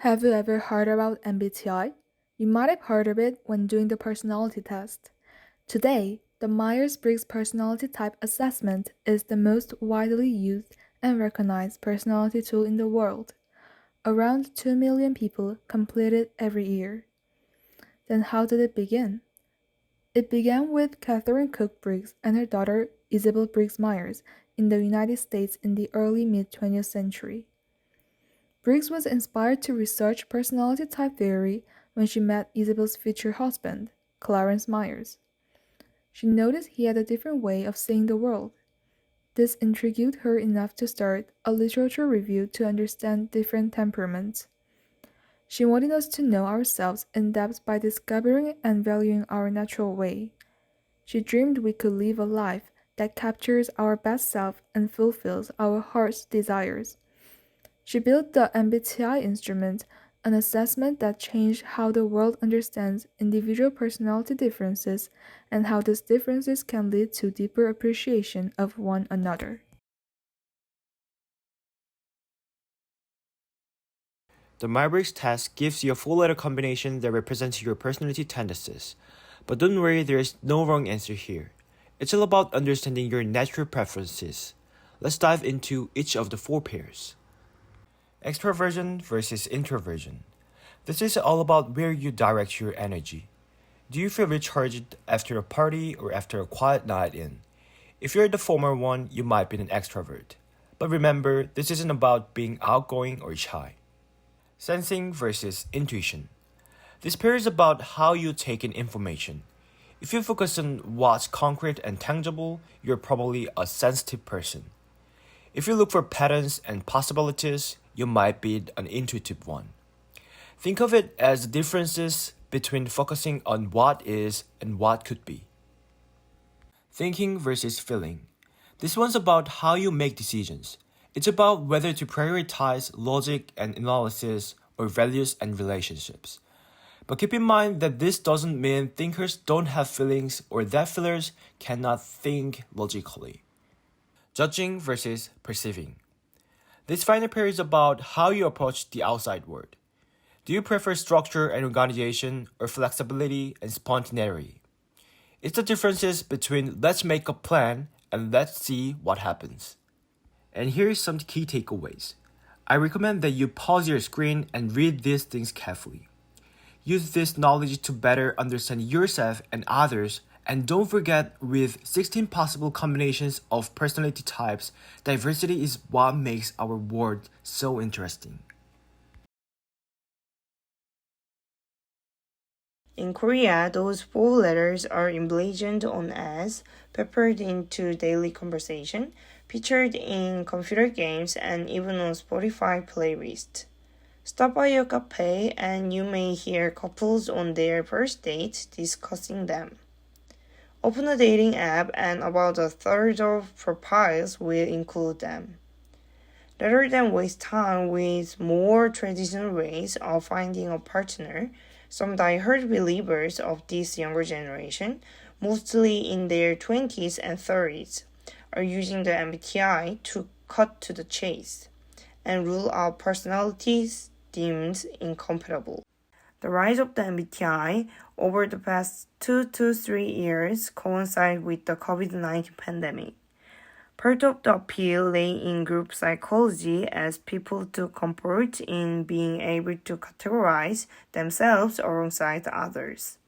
Have you ever heard about MBTI? You might have heard of it when doing the personality test. Today, the Myers-Briggs Personality Type Assessment is the most widely used and recognized personality tool in the world. Around 2 million people complete it every year. Then how did it begin? It began with Catherine Cook Briggs and her daughter Isabel Briggs Myers in the United States in the early mid-20th century. Briggs was inspired to research personality type theory when she met Isabel's future husband, Clarence Myers. She noticed he had a different way of seeing the world. This intrigued her enough to start a literature review to understand different temperaments. She wanted us to know ourselves in depth by discovering and valuing our natural way. She dreamed we could live a life that captures our best self and fulfills our heart's desires. She built the MBTI instrument, an assessment that changed how the world understands individual personality differences and how these differences can lead to deeper appreciation of one another. The Myers-Briggs test gives you a four-letter combination that represents your personality tendencies. But don't worry, there is no wrong answer here. It's all about understanding your natural preferences. Let's dive into each of the four pairs. Extroversion versus introversion. This is all about where you direct your energy. Do you feel recharged after a party or after a quiet night in? If you're the former one, you might be an extrovert. But remember, this isn't about being outgoing or shy. Sensing versus intuition. This pair is about how you take in information. If you focus on what's concrete and tangible, you're probably a sensitive person. If you look for patterns and possibilities, you might be an intuitive one. Think of it as the differences between focusing on what is and what could be. Thinking versus feeling. This one's about how you make decisions. It's about whether to prioritize logic and analysis or values and relationships. But keep in mind that this doesn't mean thinkers don't have feelings or that feelers cannot think logically. Judging versus perceiving. This final pair is about how you approach the outside world. Do you prefer structure and organization or flexibility and spontaneity? It's the differences between let's make a plan and let's see what happens. And here's some key takeaways. I recommend that you pause your screen and read these things carefully. Use this knowledge to better understand yourself and others, and don't forget, with 16 possible combinations of personality types, diversity is what makes our world so interesting. In Korea, those four letters are emblazoned on as, peppered into daily conversation, featured in computer games, and even on Spotify playlist. Stop by your cafe and you may hear couples on their first date discussing them. Open a dating app and about a third of profiles will include them. Rather than waste time with more traditional ways of finding a partner, some die-hard believers of this younger generation, mostly in their 20s and 30s, are using the MBTI to cut to the chase and rule out personalities deemed incompatible. The rise of the MBTI over the past 2 to 3 years coincide with the COVID-19 pandemic. Part of the appeal lay in group psychology as people took comfort in being able to categorize themselves alongside others.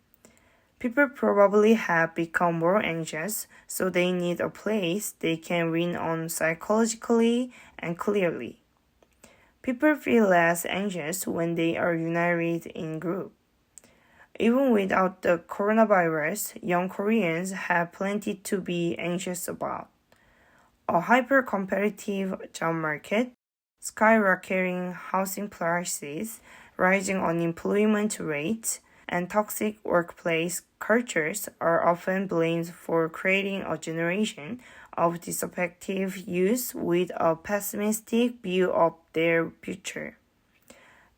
People probably have become more anxious, so they need a place they can lean on psychologically and clearly. People feel less anxious when they are united in group. Even without the coronavirus, young Koreans have plenty to be anxious about. A hyper-competitive job market, skyrocketing housing prices, rising unemployment rates, and toxic workplace cultures are often blamed for creating a generation of disaffective youth with a pessimistic view of their future.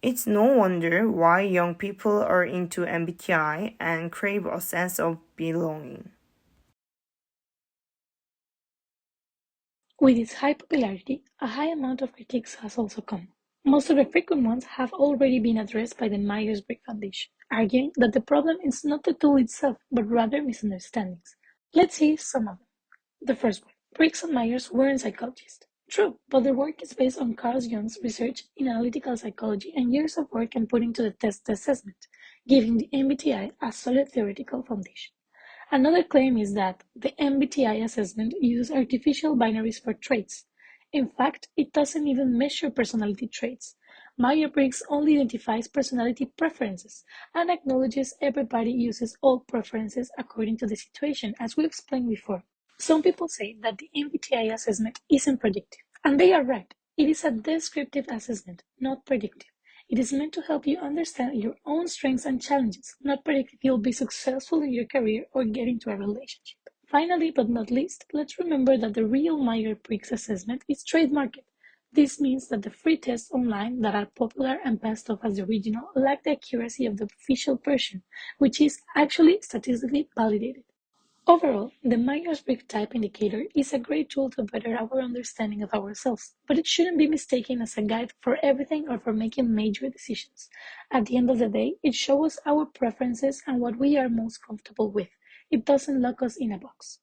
It's no wonder why young people are into MBTI and crave a sense of belonging. With its high popularity, a high amount of critiques has also come. Most of the frequent ones have already been addressed by the Myers-Briggs Foundation, arguing that the problem is not the tool itself, but rather misunderstandings. Let's see some of them. The first one. Briggs and Myers weren't psychologists. True, but their work is based on Carl Jung's research in analytical psychology and years of work and putting to the test the assessment, giving the MBTI a solid theoretical foundation. Another claim is that the MBTI assessment uses artificial binaries for traits. In fact, it doesn't even measure personality traits. Myers-Briggs only identifies personality preferences and acknowledges everybody uses all preferences according to the situation, as we explained before. Some people say that the MBTI assessment isn't predictive, and they are right. It is a descriptive assessment, not predictive. It is meant to help you understand your own strengths and challenges, not predict if you'll be successful in your career or get into a relationship. Finally, but not least, let's remember that the real Myers-Briggs assessment is trademarked. This means that the free tests online that are popular and passed off as the original lack the accuracy of the official version, which is actually statistically validated. Overall, the Myers-Briggs Type Indicator is a great tool to better our understanding of ourselves, but it shouldn't be mistaken as a guide for everything or for making major decisions. At the end of the day, it shows us our preferences and what we are most comfortable with. It doesn't lock us in a box.